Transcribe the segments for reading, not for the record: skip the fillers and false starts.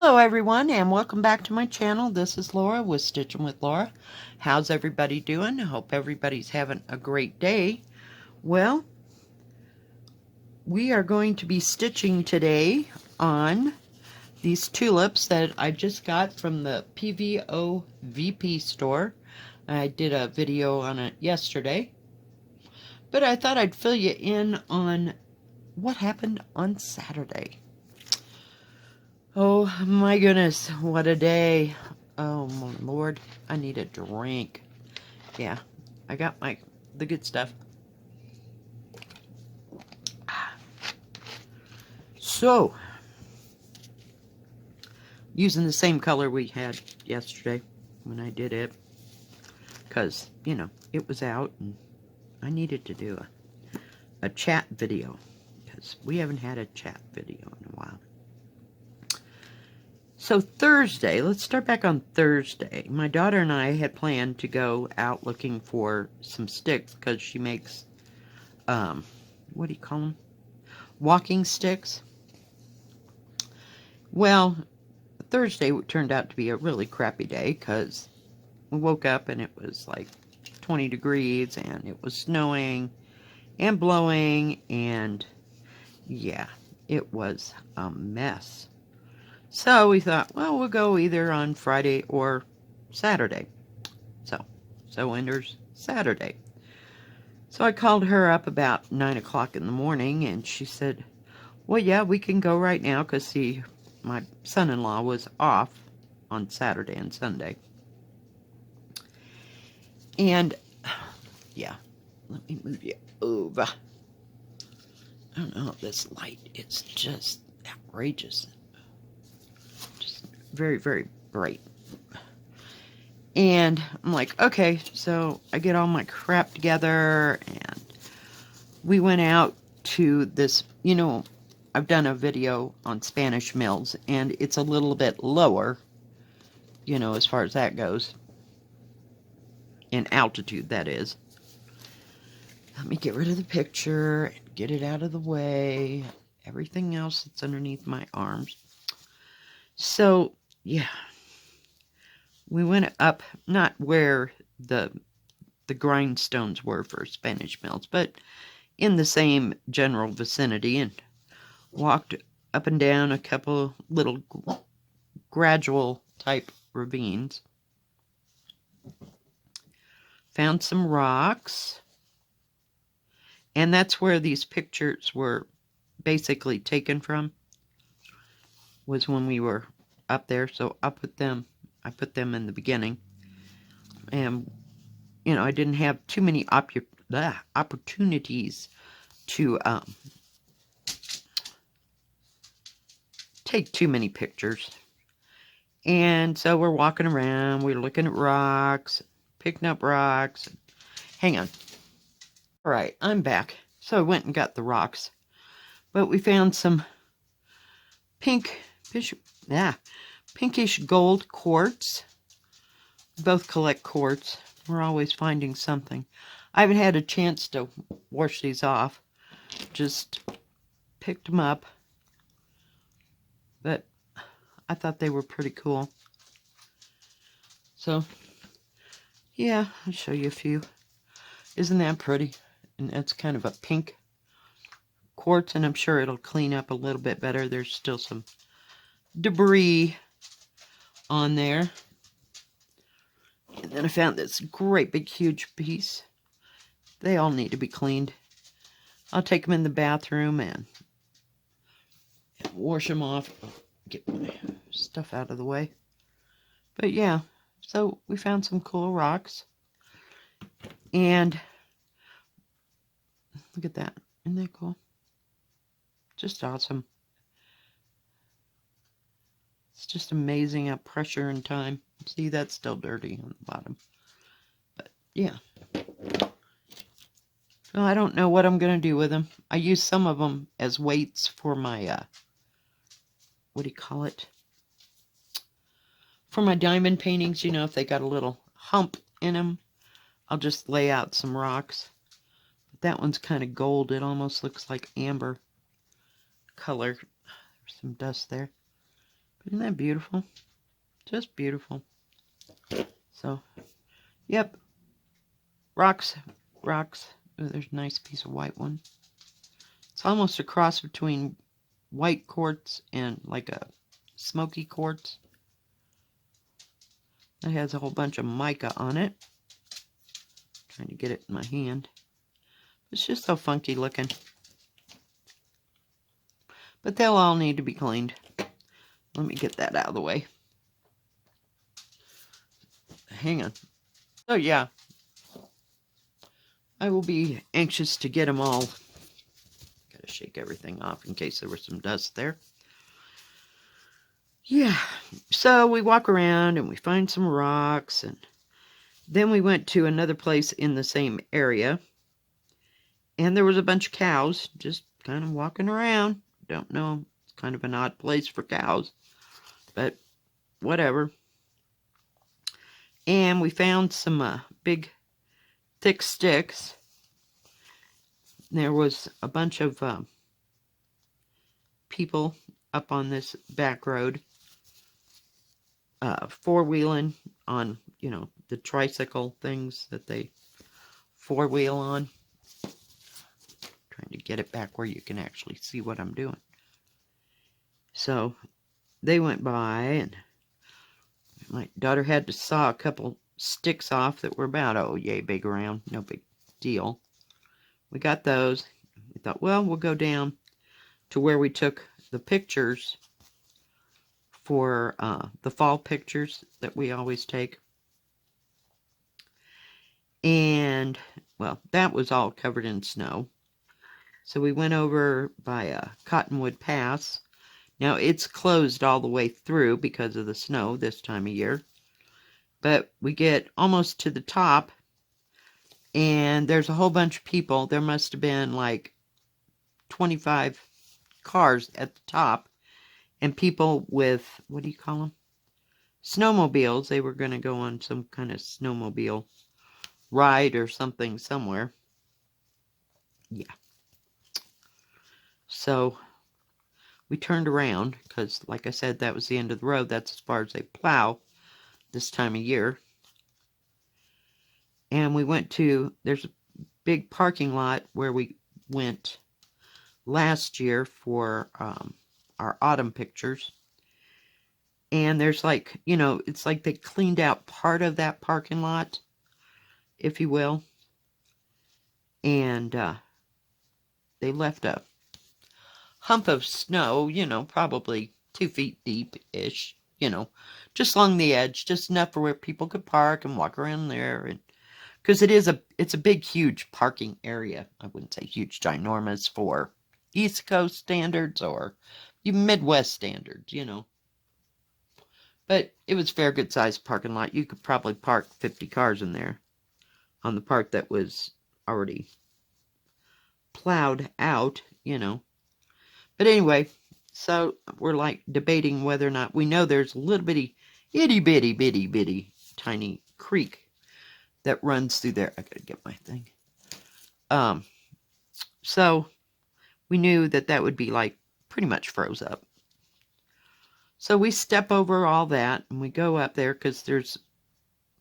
Hello everyone and welcome back to my channel. This is Laura with Stitching with Laura. How's everybody doing? I hope everybody's having a great day. Well, we are going to be stitching today on these tulips that I just got from the PVOVP store. I did a video on it yesterday, but I thought I'd fill you in on what happened on Saturday. Oh my goodness, what a day. Oh my Lord, I need a drink. Yeah, I got the good stuff. So, using the same color we had yesterday when I did it, because, you know, it was out and I needed to do a chat video, because we haven't had a chat video in a while. So Thursday, let's start back on Thursday. My daughter and I had planned to go out looking for some sticks because she makes, what do you call them? Walking sticks. Well, Thursday turned out to be a really crappy day because we woke up and it was like 20 degrees and it was snowing and blowing and yeah, it was a mess. So we thought, well, we'll go either on Friday or Saturday. So enters Saturday. So I called her up about 9 o'clock in the morning and she said, well, yeah, we can go right now because see, my son-in-law was off on Saturday and Sunday. And yeah, let me move you over. I don't know, this light is just outrageous. Just very, very bright. And I'm like, okay, so I get all my crap together and we went out to this, you know, I've done a video on Spanish mills and it's a little bit lower, you know, as far as that goes. In altitude, that is. Let me get rid of the picture and get it out of the way. Everything else that's underneath my arms. So, yeah. We went up, not where the grindstones were for Spanish mills, but in the same general vicinity and walked up and down a couple little gradual type ravines. Found some rocks. And that's where these pictures were basically taken from, was when we were up there. So I put them in the beginning. And, you know, I didn't have too many opportunities to take too many pictures. And so we're walking around, we're looking at rocks, picking up rocks. Hang on. All right, I'm back. So I went and got the rocks. But we found some pinkish gold quartz. We both collect quartz. We're always finding something. I haven't had a chance to wash these off. Just picked them up. But I thought they were pretty cool. So, yeah, I'll show you a few. Isn't that pretty? And that's kind of a pink quartz, and I'm sure it'll clean up a little bit better. There's still some debris on there. And then I found this great big huge piece. They all need to be cleaned. I'll take them in the bathroom and wash them off. Get my stuff out of the way. But yeah, so we found some cool rocks. And look at that. Isn't that cool? Just awesome. It's just amazing how pressure and time. See, that's still dirty on the bottom. But yeah. Well, I don't know what I'm going to do with them. I use some of them as weights for my, what do you call it? For my diamond paintings, you know, if they got a little hump in them, I'll just lay out some rocks. But that one's kind of gold. It almost looks like amber color. There's some dust there. Isn't that beautiful? Just beautiful. So, yep. Rocks. Rocks. Oh, there's a nice piece of white one. It's almost a cross between white quartz and like a smoky quartz. It has a whole bunch of mica on it. Trying to get it in my hand. It's just so funky looking. But they'll all need to be cleaned. Let me get that out of the way. Hang on. Oh yeah. I will be anxious to get them all. Gotta shake everything off in case there was some dust there. Yeah. So we walk around and we find some rocks, and then we went to another place in the same area. And there was a bunch of cows just kind of walking around. Don't know. It's kind of an odd place for cows. But whatever. And we found some big, thick sticks. There was a bunch of people up on this back road. Four-wheeling on, you know, the tricycle things that they four-wheel on. Trying to get it back where you can actually see what I'm doing. So they went by, and my daughter had to saw a couple sticks off that were about, oh, yay big around. No big deal. We got those. We thought, well, we'll go down to where we took the pictures for the fall pictures that we always take. And, well, that was all covered in snow. So we went over by Cottonwood Pass. Now, it's closed all the way through because of the snow this time of year. But we get almost to the top, and there's a whole bunch of people. There must have been like 25 cars at the top, and people with, what do you call them? Snowmobiles. They were going to go on some kind of snowmobile ride or something somewhere. Yeah. So we turned around because, like I said, that was the end of the road. That's as far as they plow this time of year. And we went to, there's a big parking lot where we went last year for our autumn pictures. And there's like, you know, it's like they cleaned out part of that parking lot, if you will. And they left a hump of snow, you know, probably 2 feet deep-ish, you know, just along the edge, just enough for where people could park and walk around there. And because it's a big, huge parking area. I wouldn't say huge, ginormous for East Coast standards or even Midwest standards, you know. But it was a fair good sized parking lot. You could probably park 50 cars in there on the part that was already plowed out, you know. But anyway, so we're like debating whether or not, we know there's a little bitty, itty bitty, tiny creek that runs through there. I gotta get my thing. So we knew that that would be like pretty much froze up. So we step over all that and we go up there because there's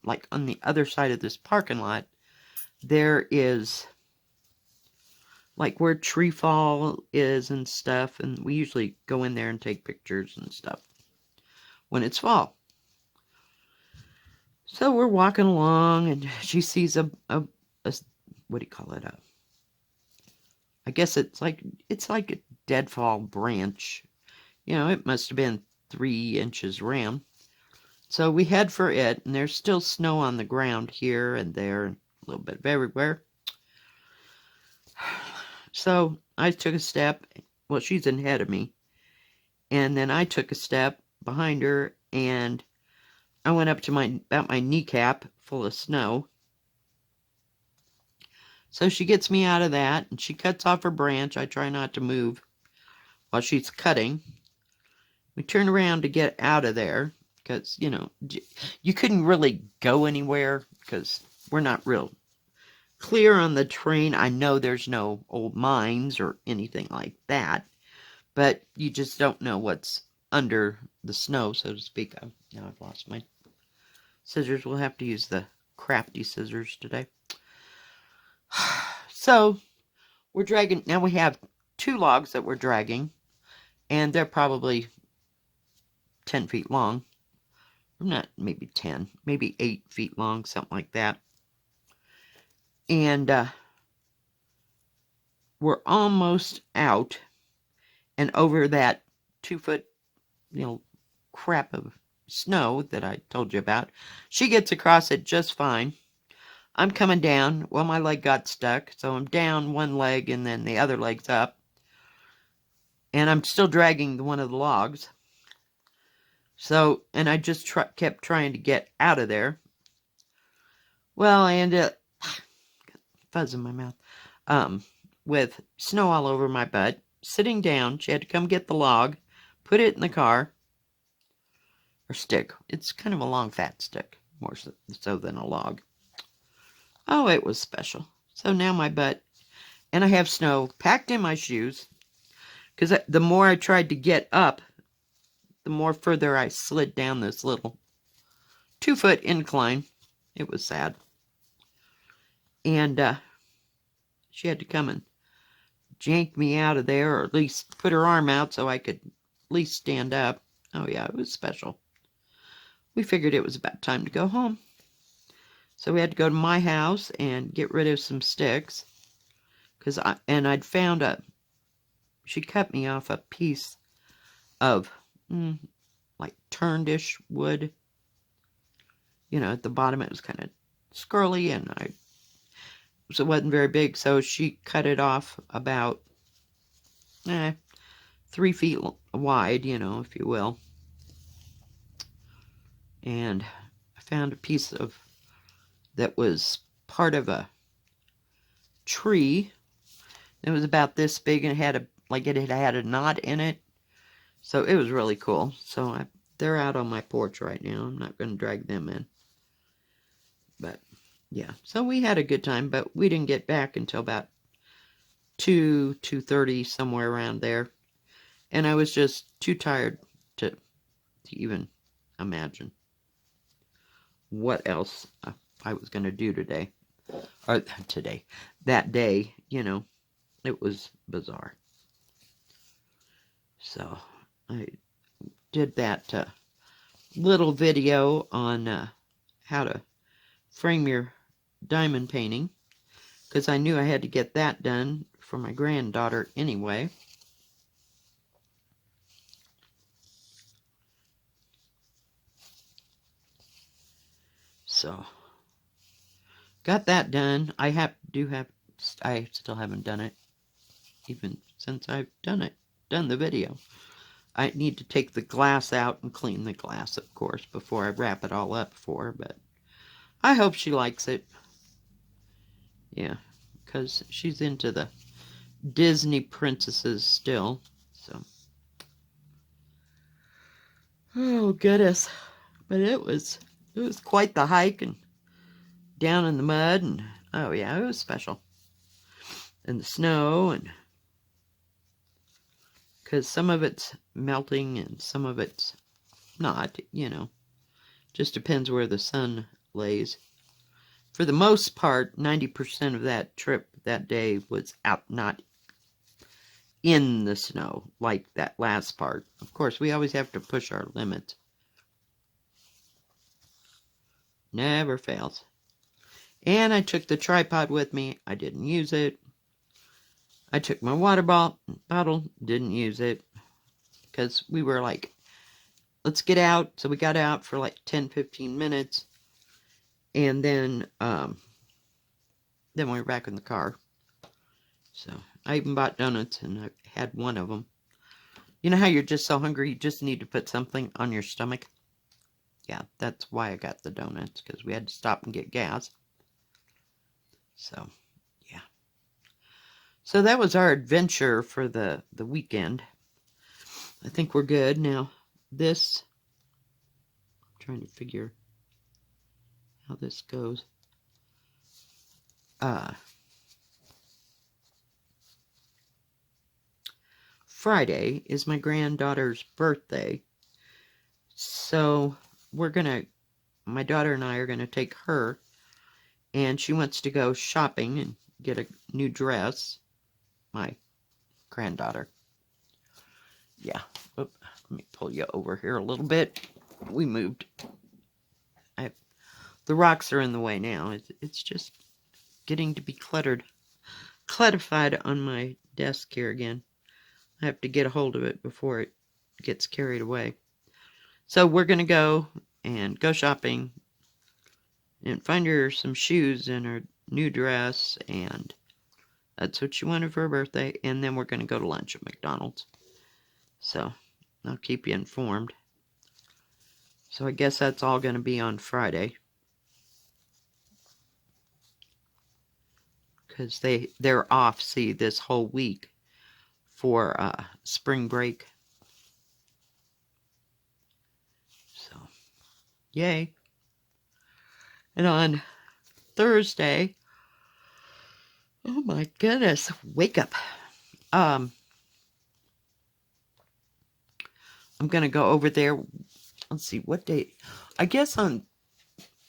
like on the other side of this parking lot, there is like where tree fall is and stuff, and we usually go in there and take pictures and stuff when it's fall. So we're walking along, and she sees a what do you call it? I guess it's like a deadfall branch. You know, it must have been 3 inches round. So we head for it, and there's still snow on the ground here and there, and a little bit of everywhere. So I took a step. Well, she's ahead of me. And then I took a step behind her, and I went up to about my kneecap full of snow. So she gets me out of that, and she cuts off her branch. I try not to move while she's cutting. We turn around to get out of there because, you know, you couldn't really go anywhere because we're not real clear on the terrain. I know there's no old mines or anything like that, but you just don't know what's under the snow, so to speak. Now I've lost my scissors. We'll have to use the crafty scissors today. So we're dragging. Now we have 2 logs that we're dragging, and they're probably 10 feet long. Not maybe 10, maybe 8 feet long, something like that. And we're almost out and over that 2-foot, crap of snow that I told you about. She gets across it just fine. I'm coming down. Well, my leg got stuck, so I'm down one leg and then the other leg's up. And I'm still dragging one of the logs. So, and I just kept trying to get out of there. Well, I ended up, fuzz in my mouth, with snow all over my butt, sitting down. She had to come get the log, put it in the car, or stick. It's kind of a long, fat stick, more so than a log. Oh, it was special. So now my butt, and I have snow packed in my shoes, because the more I tried to get up, the more further I slid down this little 2-foot incline. It was sad. And she had to come and jank me out of there, or at least put her arm out so I could at least stand up. Oh yeah, it was special. We figured it was about time to go home. So we had to go to my house and get rid of some sticks. I'd found she cut me off a piece of like turned-ish wood. At the bottom it was kind of scurly, and so it wasn't very big, so she cut it off about 3 feet wide, if you will. And I found a piece that was part of a tree. It was about this big, and it had a knot in it. So it was really cool. So they're out on my porch right now. I'm not going to drag them in. But yeah, so we had a good time, but we didn't get back until about 2:30, somewhere around there. And I was just too tired to even imagine what else I was going to do today. Or that day, it was bizarre. So I did that little video on how to frame your diamond painting, because I knew I had to get that done for my granddaughter anyway. So got that done. I still haven't done it, even since I've done the video. I need to take the glass out and clean the glass, of course, before I wrap it all up for her, but I hope she likes it. Yeah, because she's into the Disney princesses still, so. Oh, goodness. But it was quite the hike, and down in the mud, and oh yeah, it was special. And the snow, and because some of it's melting and some of it's not, just depends where the sun lays. For the most part, 90% of that trip that day was out, not in the snow, like that last part. Of course, we always have to push our limits. Never fails. And I took the tripod with me. I didn't use it. I took my water bottle, didn't use it, because we were like, let's get out. So we got out for like 10-15 minutes, and then we were back in the car. So I even bought donuts, and I had one of them. You know how you're just so hungry, you just need to put something on your stomach? Yeah, that's why I got the donuts, because we had to stop and get gas. So, yeah. So that was our adventure for the weekend. I think we're good. Now, this, I'm trying to figure how this goes. Friday is my granddaughter's birthday. So my daughter and I are gonna take her, and she wants to go shopping and get a new dress. My granddaughter. Yeah. Oop, let me pull you over here a little bit. We moved. The rocks are in the way now. It's just getting to be clutterified on my desk here again. I have to get a hold of it before it gets carried away. So we're going to go shopping and find her some shoes and her new dress, and that's what she wanted for her birthday. And then we're going to go to lunch at McDonald's. So I'll keep you informed. So I guess that's all going to be on Friday. Because they're off, see, this whole week for spring break. So, yay. And on Thursday, oh my goodness, wake up. I'm going to go over there. Let's see, what day? I guess it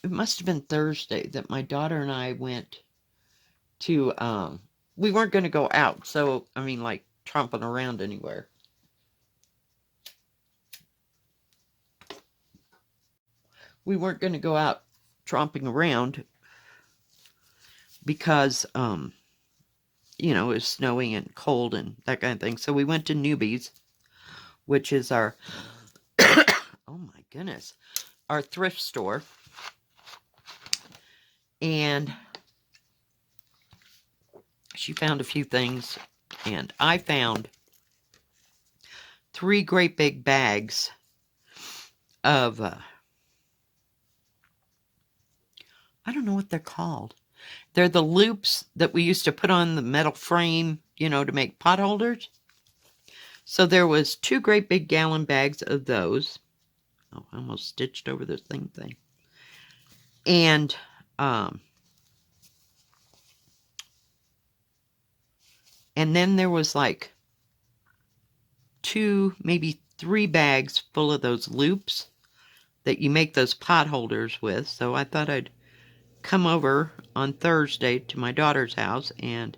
must have been Thursday that my daughter and I went to, we weren't going to go out. So, I mean, like, tromping around anywhere. We weren't going to go out tromping around because, you know, it was snowing and cold and that kind of thing. So we went to Newbies, which is our, oh my goodness, our thrift store. And she found a few things, and I found 3 great big bags of, I don't know what they're called. They're the loops that we used to put on the metal frame, you know, to make pot holders. So there was 2 great big gallon bags of those. Oh, I almost stitched over the thing. And, and then there was like 2, maybe 3 bags full of those loops that you make those pot holders with. So I thought I'd come over on Thursday to my daughter's house, and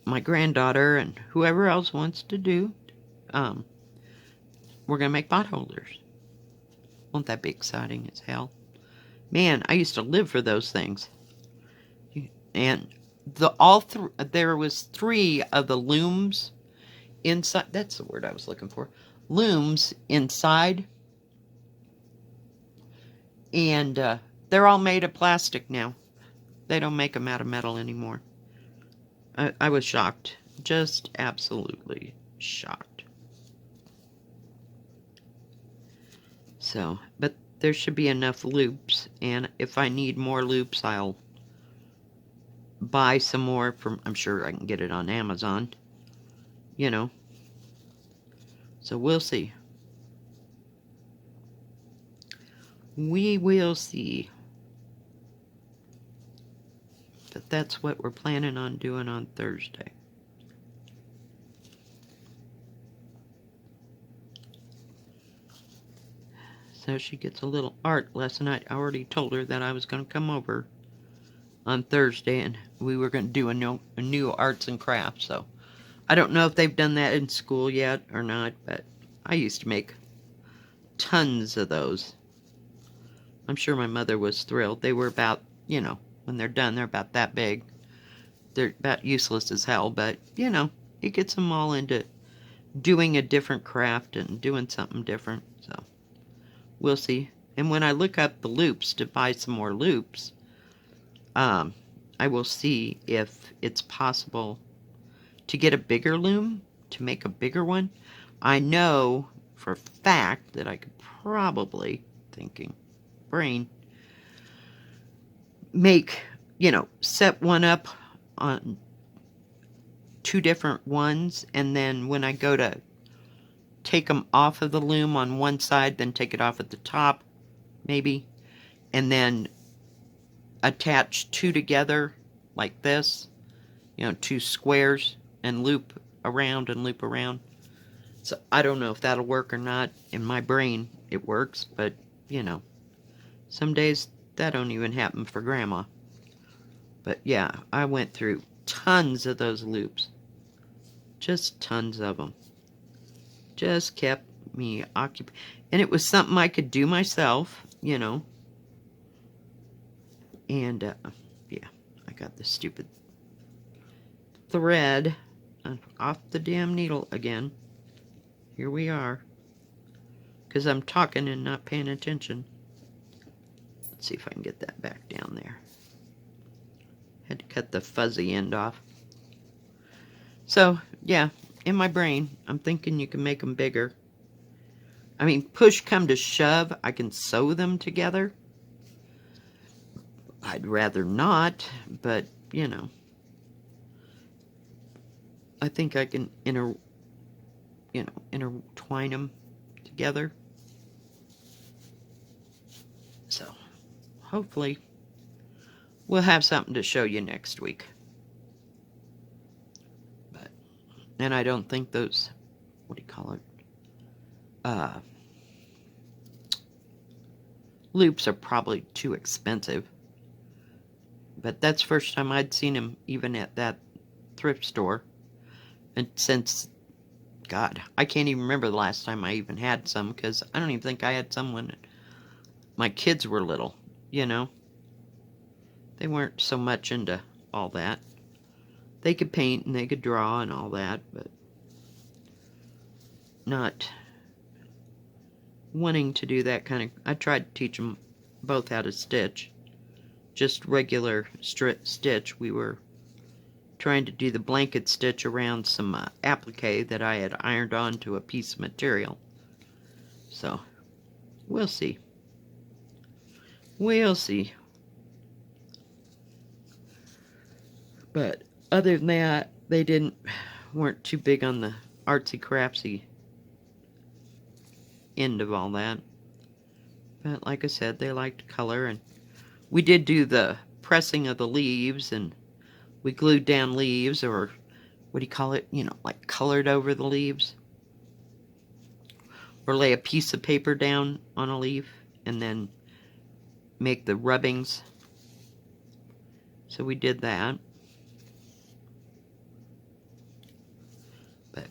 my granddaughter and whoever else wants to do, we're going to make pot holders. Won't that be exciting as hell? Man, I used to live for those things. And there was 3 of the looms inside. That's the word I was looking for. Looms inside. And they're all made of plastic now. They don't make them out of metal anymore. I was shocked. Just absolutely shocked. So, but there should be enough loops. And if I need more loops, I'll buy some more from, I'm sure I can get it on Amazon. You know. So we'll see. We will see. But that's what we're planning on doing on Thursday. So she gets a little art lesson. I already told her that I was going to come over on Thursday and we were going to do a new arts and crafts. So I don't know if they've done that in school yet or not, but I used to make tons of those. I'm sure my mother was thrilled. They were about, you know, when they're done, they're about that big. They're about useless as hell, but, you know, it gets them all into doing a different craft and doing something different, so we'll see. And when I look up the loops to buy some more loops, I will see if it's possible to get a bigger loom, to make a bigger one. I know for a fact that I could probably, make, you know, set one up on 2 different ones, and then when I go to take them off of the loom on one side, then take it off at the top, maybe, and then attach 2 together like this, you know, 2 squares, and loop around and loop around. So I don't know if that'll work or not. In my brain, it works, but, you know, some days that don't even happen for Grandma. But yeah, I went through tons of those loops. Just tons of them. Just kept me occupied. And it was something I could do myself, you know. And, yeah, I got this stupid thread off the damn needle again. Here we are. Because I'm talking and not paying attention. Let's see if I can get that back down there. Had to cut the fuzzy end off. So, yeah, in my brain, I'm thinking you can make them bigger. I mean, push come to shove, I can sew them together. I'd rather not, but, you know. I think I can intertwine them together. So, hopefully, we'll have something to show you next week. But, and I don't think those, what do you call it? Loops are probably too expensive. But that's the first time I'd seen them even at that thrift store. And since, God, I can't even remember the last time I even had some, because I don't even think I had some when my kids were little, you know. They weren't so much into all that. They could paint and they could draw and all that, but not wanting to do that kind of... I tried to teach them both how to stitch. Just regular stitch. We were trying to do the blanket stitch around some applique that I had ironed onto a piece of material. So, we'll see. We'll see. But other than that, they weren't too big on the artsy craftsy end of all that. But like I said, they liked color, and we did do the pressing of the leaves, and we glued down leaves, or what do you call it? You know, like colored over the leaves. Or lay a piece of paper down on a leaf and then make the rubbings. So we did that. But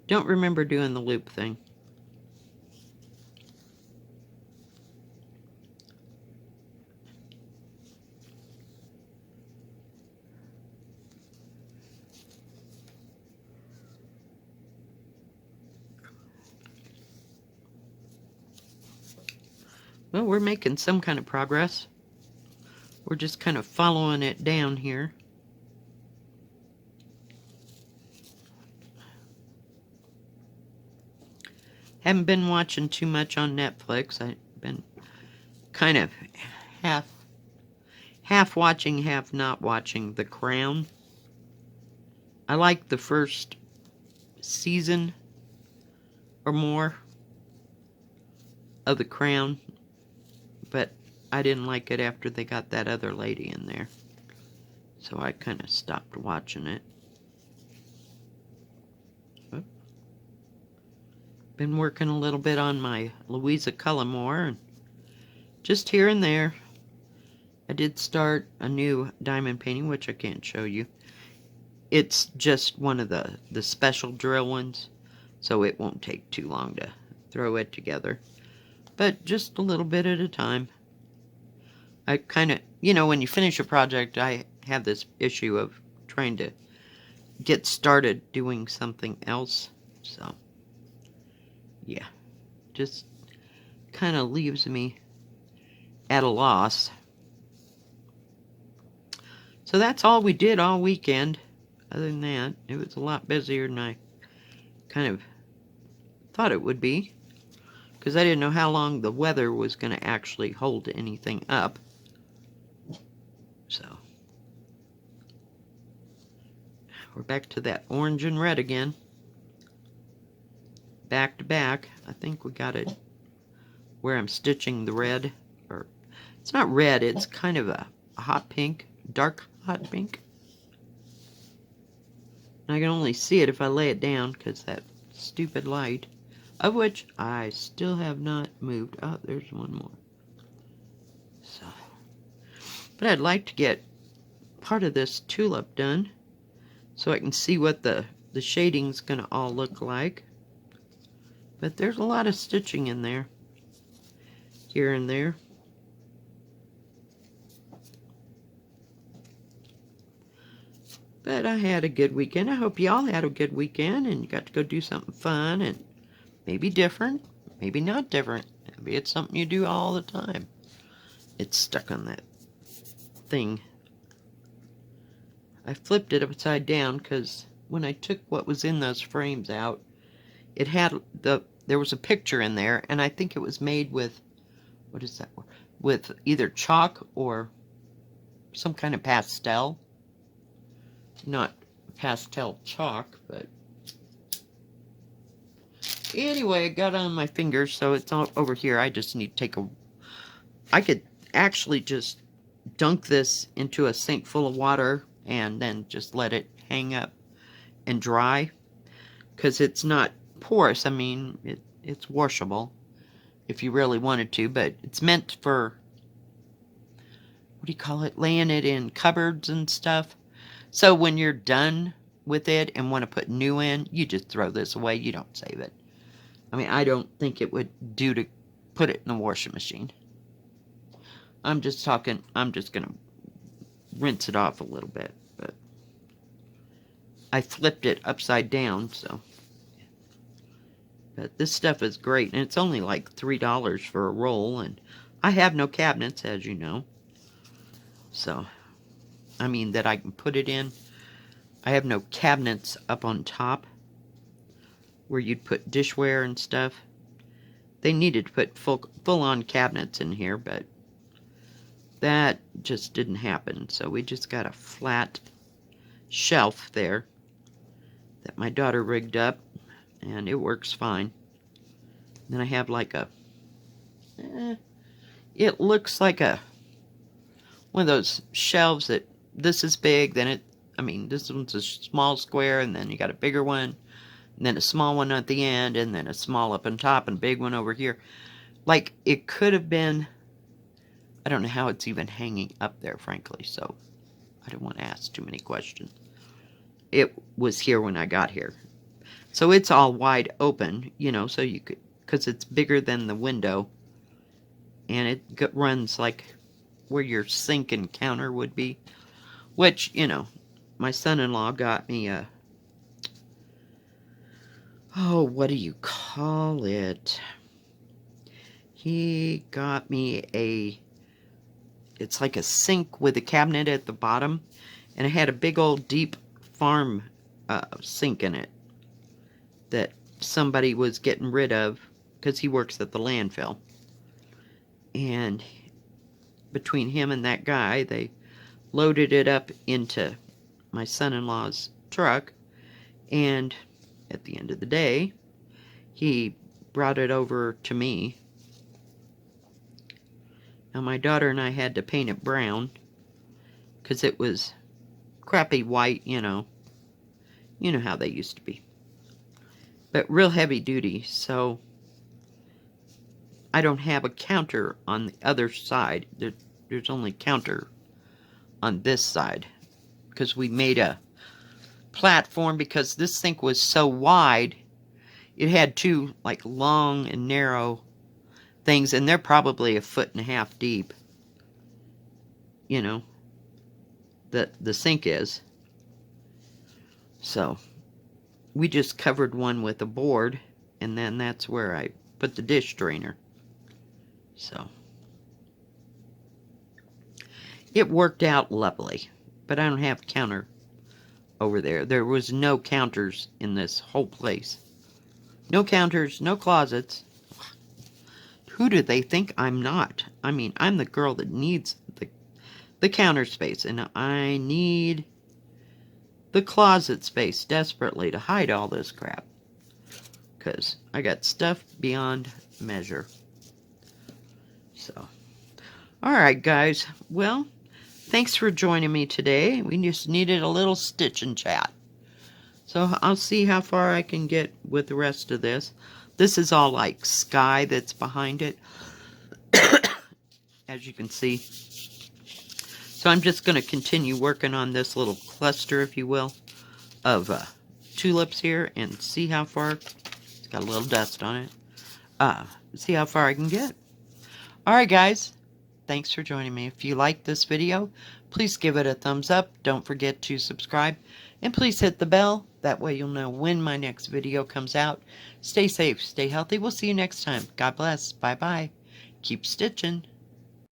don't remember doing the loop thing. Well, we're making some kind of progress. We're just kind of following it down here. Haven't been watching too much on Netflix. I've been kind of half watching, half not watching The Crown. I liked the first season or more of The Crown, but I didn't like it after they got that other lady in there. So I kind of stopped watching it. Been working a little bit on my Louisa Cullimore, and just here and there. I did start a new diamond painting, which I can't show you. It's just one of the special drill ones, so it won't take too long to throw it together. But just a little bit at a time. I kind of, you know, when you finish a project, I have this issue of trying to get started doing something else. So, yeah, just kind of leaves me at a loss. So that's all we did all weekend. Other than that, it was a lot busier than I kind of thought it would be, because I didn't know how long the weather was going to actually hold anything up. So, we're back to that orange and red again. Back to back. I think we got it where I'm stitching the red. Or, it's not red, it's kind of a hot pink, dark hot pink. And I can only see it if I lay it down because that stupid light, of which I still have not moved. Oh, there's one more. So, but I'd like to get part of this tulip done so I can see what the shading's gonna all look like. But there's a lot of stitching in there, here and there. But I had a good weekend. I hope y'all had a good weekend and you got to go do something fun and maybe different, maybe not different. Maybe it's something you do all the time. It's stuck on that thing. I flipped it upside down because when I took what was in those frames out, it had there was a picture in there, and I think it was made with, what is that word? With either chalk or some kind of pastel. Not pastel chalk, but anyway, it got on my fingers, so it's all over here. I just need to take I could actually just dunk this into a sink full of water and then just let it hang up and dry, because it's not porous. I mean, it's washable if you really wanted to, but it's meant for, what do you call it, laying it in cupboards and stuff. So when you're done with it and want to put new in, you just throw this away. You don't save it. I mean, I don't think it would do to put it in the washing machine. I'm just talking, I'm just going to rinse it off a little bit. But I flipped it upside down, so. But this stuff is great, and it's only like $3 for a roll, and I have no cabinets, as you know. So, I mean, that I can put it in. I have no cabinets up on top where you'd put dishware and stuff. They needed to put full-on cabinets in here, but that just didn't happen. So we just got a flat shelf there that my daughter rigged up, and it works fine. Then I have like a, it looks like one of those shelves that this is big, then this one's a small square, and then you got a bigger one, and then a small one at the end, and then a small up on top, and a big one over here. Like, it could have been, I don't know how it's even hanging up there, frankly, so I don't want to ask too many questions. It was here when I got here. So it's all wide open, you know, so you could, because it's bigger than the window, and it runs like where your sink and counter would be, which, you know, my son-in-law got me a, oh, what do you call it? He got me it's like a sink with a cabinet at the bottom, and it had a big old deep farm sink in it that somebody was getting rid of because he works at the landfill. And between him and that guy, they loaded it up into my son-in-law's truck, and at the end of the day, he brought it over to me. Now my daughter and I had to paint it brown because it was crappy white, you know how they used to be, but real heavy duty. So I don't have a counter on the other side. There's only counter on this side because we made a platform, because this sink was so wide. It had two like long and narrow things, and they're probably 1.5 feet deep, you know, the sink is. So we just covered one with a board, and then that's where I put the dish drainer. So it worked out lovely, but I don't have a counter over there. There was no counters in this whole place. No counters, no closets. Who do they think I'm not? I mean, I'm the girl that needs the counter space, and I need the closet space desperately to hide all this crap, because I got stuff beyond measure. So, alright guys, well, thanks for joining me today. We just needed a little stitch and chat. So I'll see how far I can get with the rest of this. This is all like sky that's behind it, as you can see. So I'm just going to continue working on this little cluster, if you will, of tulips here and see how far. It's got a little dust on it. See how far I can get. Alright guys, thanks for joining me. If you liked this video, please give it a thumbs up. Don't forget to subscribe. And please hit the bell. That way you'll know when my next video comes out. Stay safe, stay healthy. We'll see you next time. God bless. Bye-bye. Keep stitching.